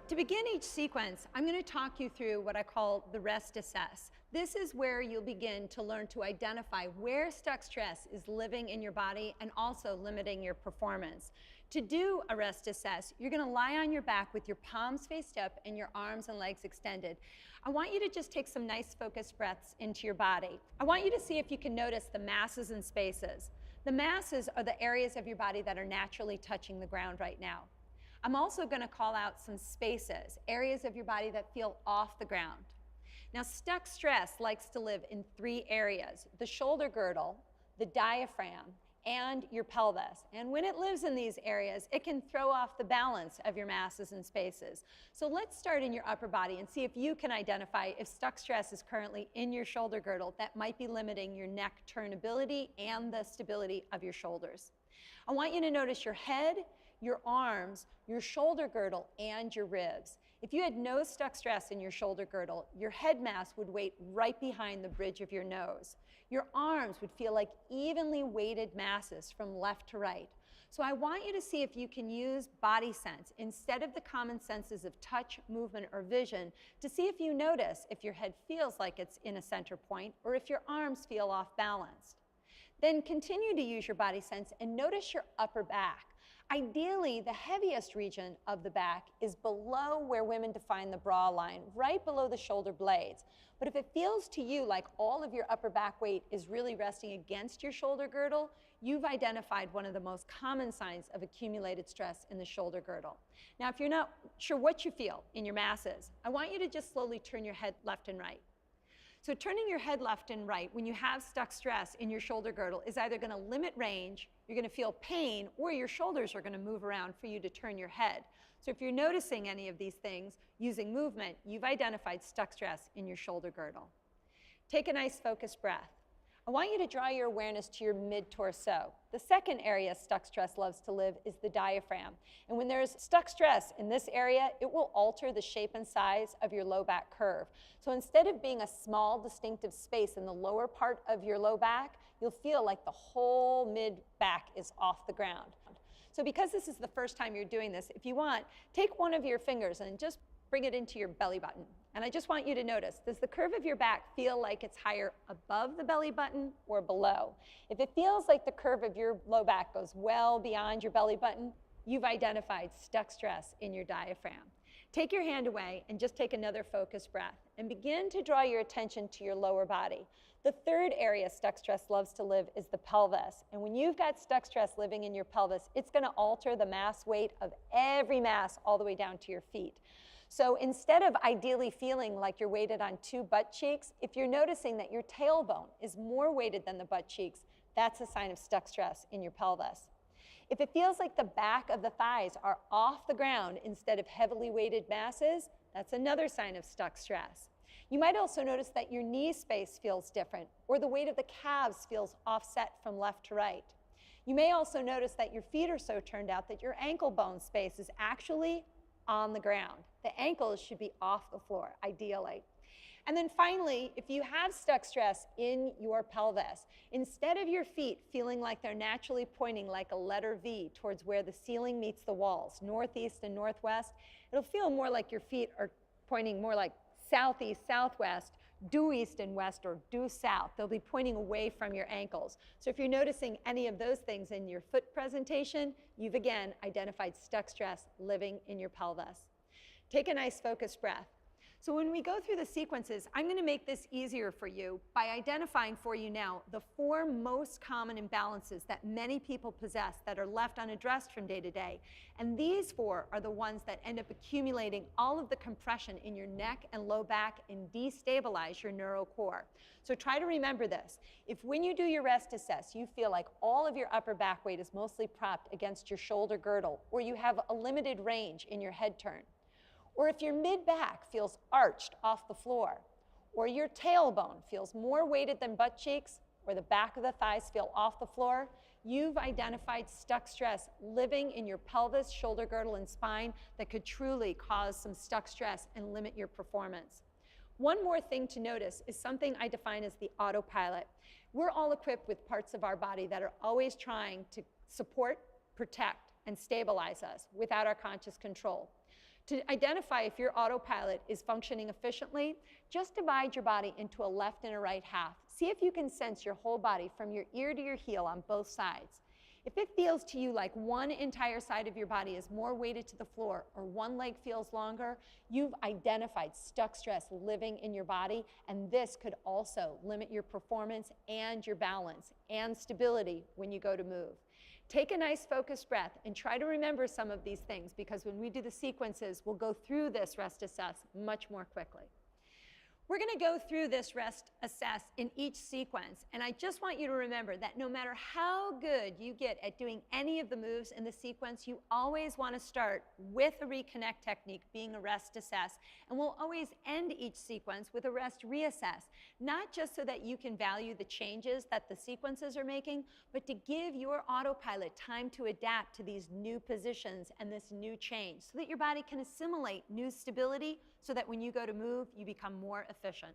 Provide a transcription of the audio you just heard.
To begin each sequence, I'm going to talk you through what I call the rest assess. This is where you'll begin to learn to identify where stuck stress is living in your body and also limiting your performance. To do a rest assess, you're going to lie on your back with your palms faced up and your arms and legs extended. I want you to just take some nice focused breaths into your body. I want you to see if you can notice the masses and spaces. The masses are the areas of your body that are naturally touching the ground right now. I'm also going to call out some spaces, areas of your body that feel off the ground. Now, stuck stress likes to live in three areas: the shoulder girdle, the diaphragm, and your pelvis. And when it lives in these areas, it can throw off the balance of your masses and spaces. So let's start in your upper body and see if you can identify if stuck stress is currently in your shoulder girdle that might be limiting your neck turnability and the stability of your shoulders. I want you to notice your head, your arms, your shoulder girdle, and your ribs. If you had no stuck stress in your shoulder girdle, your head mass would weight right behind the bridge of your nose. Your arms would feel like evenly weighted masses from left to right. So I want you to see if you can use body sense instead of the common senses of touch, movement, or vision to see if you notice if your head feels like it's in a center point or if your arms feel off balanced. Then continue to use your body sense and notice your upper back. Ideally, the heaviest region of the back is below where women define the bra line, right below the shoulder blades. But if it feels to you like all of your upper back weight is really resting against your shoulder girdle, you've identified one of the most common signs of accumulated stress in the shoulder girdle. Now, if you're not sure what you feel in your masses, I want you to just slowly turn your head left and right. So turning your head left and right when you have stuck stress in your shoulder girdle is either going to limit range, you're going to feel pain, or your shoulders are going to move around for you to turn your head. So if you're noticing any of these things using movement, you've identified stuck stress in your shoulder girdle. Take a nice focused breath. I want you to draw your awareness to your mid-torso. The second area stuck stress loves to live is the diaphragm. And when there's stuck stress in this area, it will alter the shape and size of your low back curve. So instead of being a small, distinctive space in the lower part of your low back, you'll feel like the whole mid-back is off the ground. So because this is the first time you're doing this, if you want, take one of your fingers and just bring it into your belly button. And I just want you to notice, does the curve of your back feel like it's higher above the belly button or below? If it feels like the curve of your low back goes well beyond your belly button, you've identified stuck stress in your diaphragm. Take your hand away and just take another focused breath and begin to draw your attention to your lower body. The third area stuck stress loves to live is the pelvis. And when you've got stuck stress living in your pelvis, it's going to alter the mass weight of every mass all the way down to your feet. So instead of ideally feeling like you're weighted on two butt cheeks, if you're noticing that your tailbone is more weighted than the butt cheeks, that's a sign of stuck stress in your pelvis. If it feels like the back of the thighs are off the ground instead of heavily weighted masses, that's another sign of stuck stress. You might also notice that your knee space feels different, or the weight of the calves feels offset from left to right. You may also notice that your feet are so turned out that your ankle bone space is actually on the ground. The ankles should be off the floor, ideally. And then finally, if you have stuck stress in your pelvis, instead of your feet feeling like they're naturally pointing like a letter V towards where the ceiling meets the walls, northeast and northwest, it'll feel more like your feet are pointing more like southeast, southwest, due east and west, or due south. They'll be pointing away from your ankles. So if you're noticing any of those things in your foot presentation, you've again identified stuck stress living in your pelvis. Take a nice focused breath. So when we go through the sequences, I'm going to make this easier for you by identifying for you now the 4 most common imbalances that many people possess that are left unaddressed from day to day. And these 4 are the ones that end up accumulating all of the compression in your neck and low back and destabilize your neurocore. So try to remember this. If when you do your rest assess, you feel like all of your upper back weight is mostly propped against your shoulder girdle, or you have a limited range in your head turn, or if your mid-back feels arched off the floor, or your tailbone feels more weighted than butt cheeks, or the back of the thighs feel off the floor, you've identified stuck stress living in your pelvis, shoulder girdle, and spine that could truly cause some stuck stress and limit your performance. One more thing to notice is something I define as the autopilot. We're all equipped with parts of our body that are always trying to support, protect, and stabilize us without our conscious control. To identify if your autopilot is functioning efficiently, just divide your body into a left and a right half. See if you can sense your whole body from your ear to your heel on both sides. If it feels to you like one entire side of your body is more weighted to the floor or one leg feels longer, you've identified stuck stress living in your body, and this could also limit your performance and your balance and stability when you go to move. Take a nice focused breath and try to remember some of these things, because when we do the sequences, we'll go through this rest assess much more quickly. We're going to go through this rest assess in each sequence, and I just want you to remember that no matter how good you get at doing any of the moves in the sequence, you always want to start with a reconnect technique, being a rest assess, and we'll always end each sequence with a rest reassess, not just so that you can value the changes that the sequences are making, but to give your autopilot time to adapt to these new positions and this new change, so that your body can assimilate new stability, so that when you go to move, you become more efficient.